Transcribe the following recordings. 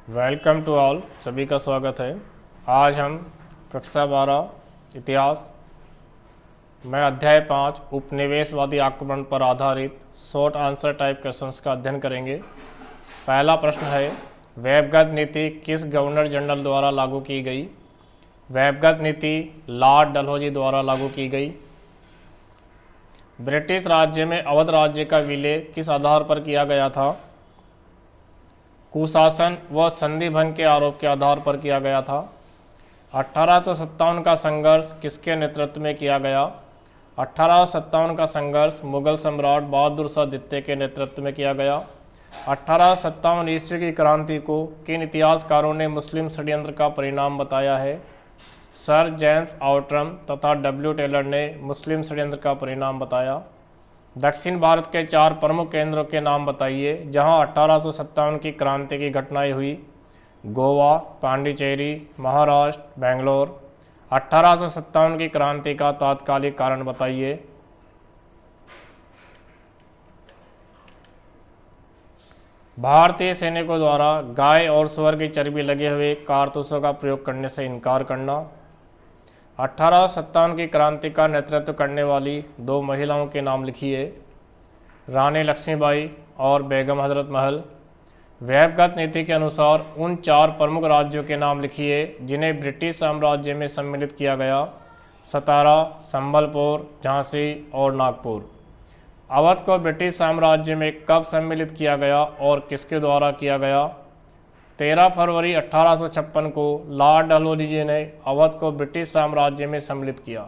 Welcome to all, सभी का स्वागत है। आज हम कक्षा 12 इतिहास में अध्याय 5 उपनिवेशवादी आक्रमण पर आधारित शॉर्ट आंसर टाइप क्वेश्चंस का अध्ययन करेंगे। पहला प्रश्न है, वेबगत नीति किस गवर्नर जनरल द्वारा लागू की गई? वेबगत नीति लॉर्ड डलहौजी द्वारा लागू की गई। ब्रिटिश राज्य में अवध राज्य का विलय किस आधार पर किया गया था? कुशासन व संधि भंग के आरोप के आधार पर किया गया था। 1857 का संघर्ष किसके नेतृत्व में किया गया? 1857 का संघर्ष मुगल सम्राट बहादुर शाह द्वितीय के नेतृत्व में किया गया। 1857 ईस्वी की क्रांति को किन इतिहासकारों ने मुस्लिम षड्यंत्र का परिणाम बताया है? सर जेम्स आउट्रम तथा डब्ल्यू टेलर ने मुस्लिम षड्यंत्र का परिणाम बताया। दक्षिण भारत के 4 प्रमुख केंद्रों के नाम बताइए जहां 1857 की क्रांति की घटनाएं हुई। गोवा, पांडिचेरी, महाराष्ट्र, बेंगलोर। 1857 की क्रांति का तात्कालिक कारण बताइए। भारतीय सैनिकों द्वारा गाय और सुअर की चर्बी लगे हुए कारतूसों का प्रयोग करने से इनकार करना। 1857 की क्रांति का नेतृत्व करने वाली 2 महिलाओं के नाम लिखिए। रानी लक्ष्मीबाई और बेगम हजरत महल। वेबगत नीति के अनुसार उन 4 प्रमुख राज्यों के नाम लिखिए जिन्हें ब्रिटिश साम्राज्य में सम्मिलित किया गया। सतारा, संबलपुर, झांसी और नागपुर। अवध को ब्रिटिश साम्राज्य में कब सम्मिलित किया गया और किसके द्वारा किया गया? 13 फरवरी 1856 को लॉर्ड डलहौजी जी ने अवध को ब्रिटिश साम्राज्य में सम्मिलित किया।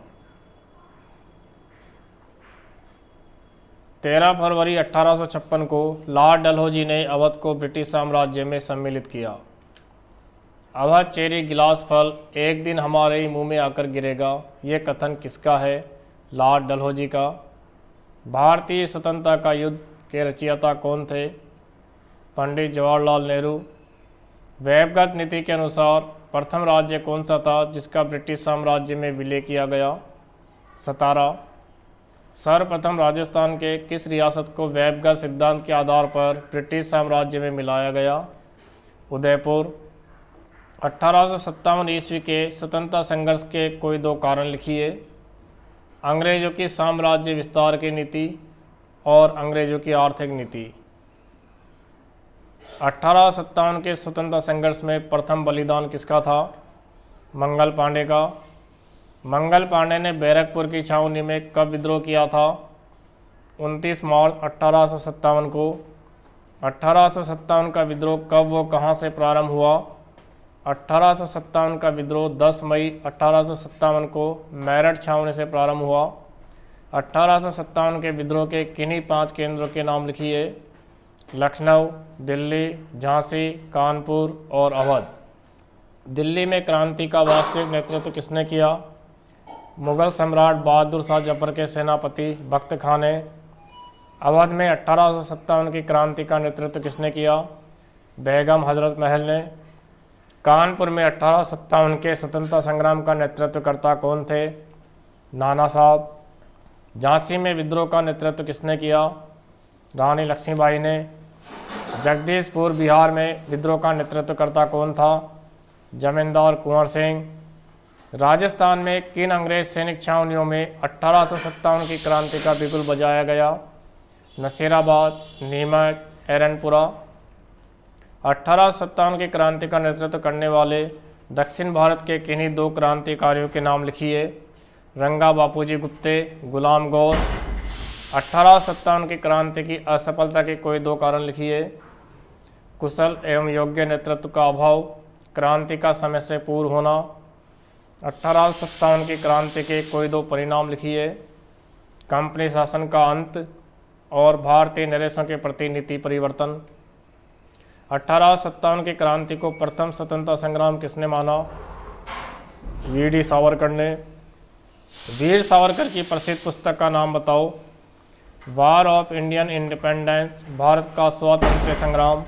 13 फरवरी 1856 को लॉर्ड डलहौजी ने अवध को ब्रिटिश साम्राज्य में सम्मिलित किया। अवध चेरी गिलास फल एक दिन हमारे ही मुंह में आकर गिरेगा, ये कथन किसका है? लॉर्ड डलहौजी का। भारतीय स्वतंत्रता का युद्ध के रचयिता कौन थे? पंडित जवाहरलाल नेहरू। वेबगत नीति के अनुसार प्रथम राज्य कौन सा था जिसका ब्रिटिश साम्राज्य में विलय किया गया? सतारा। सर्वप्रथम राजस्थान के किस रियासत को वेबगत सिद्धांत के आधार पर ब्रिटिश साम्राज्य में मिलाया गया? उदयपुर। 1857 ईस्वी के स्वतंत्रता संघर्ष के कोई 2 कारण लिखिए। अंग्रेजों की साम्राज्य विस्तार की नीति और अंग्रेजों की आर्थिक नीति। 1857 के स्वतंत्रता संघर्ष में प्रथम बलिदान किसका था? मंगल पांडे का। मंगल पांडे ने बैरकपुर की छावनी में कब विद्रोह किया था? 29 मार्च 1857 को। 1857 का विद्रोह कब व कहां से प्रारंभ हुआ? 1857 का विद्रोह 10 मई 1857 को मेरठ छावनी से प्रारंभ हुआ। 1857 के विद्रोह के किन्हीं 5 केंद्रों के नाम लिखिए। लखनऊ, दिल्ली, झांसी, कानपुर और अवध। दिल्ली में क्रांति का वास्तविक नेतृत्व किसने किया? मुगल सम्राट बहादुर शाह जफर के सेनापति बख्त खान ने। अवध में 1857 की क्रांति का नेतृत्व किसने किया? बेगम हजरत महल ने। कानपुर में 1857 के स्वतंत्रता संग्राम का नेतृत्वकर्ता कौन थे? नाना साहब। झांसी में विद्रोह का नेतृत्व किसने किया? रानी लक्ष्मीबाई ने। जगदीशपुर बिहार में विद्रोह का नेतृत्वकर्ता कौन था? जमींदार कुंवर सिंह। राजस्थान में किन अंग्रेज सैनिक छावनियों में 1857 की क्रांति का बिगुल बजाया गया? नसीराबाद, नीमच, एरनपुरा। 1857 की क्रांति का नेतृत्व करने वाले दक्षिण भारत के किन्हीं 2 क्रांतिकारियों के नाम लिखिए। रंगा बापूजी गुप्ते, गुलाम गौर। 1857 की क्रांति की असफलता के कोई 2 कारण लिखिए। कुशल एवं योग्य नेतृत्व का अभाव, क्रांति का समय से पूर्व होना। 1857 की क्रांति के कोई 2 परिणाम लिखिए। कंपनी शासन का अंत और भारतीय नरेशों के प्रति नीति परिवर्तन। 1857 की क्रांति को प्रथम स्वतंत्रता संग्राम किसने माना? वीडी सावरकर ने। वीर सावरकर की प्रसिद्ध पुस्तक का नाम बताओ। War of Indian independence, Bharat का स्वातंत्र्य संग्राम।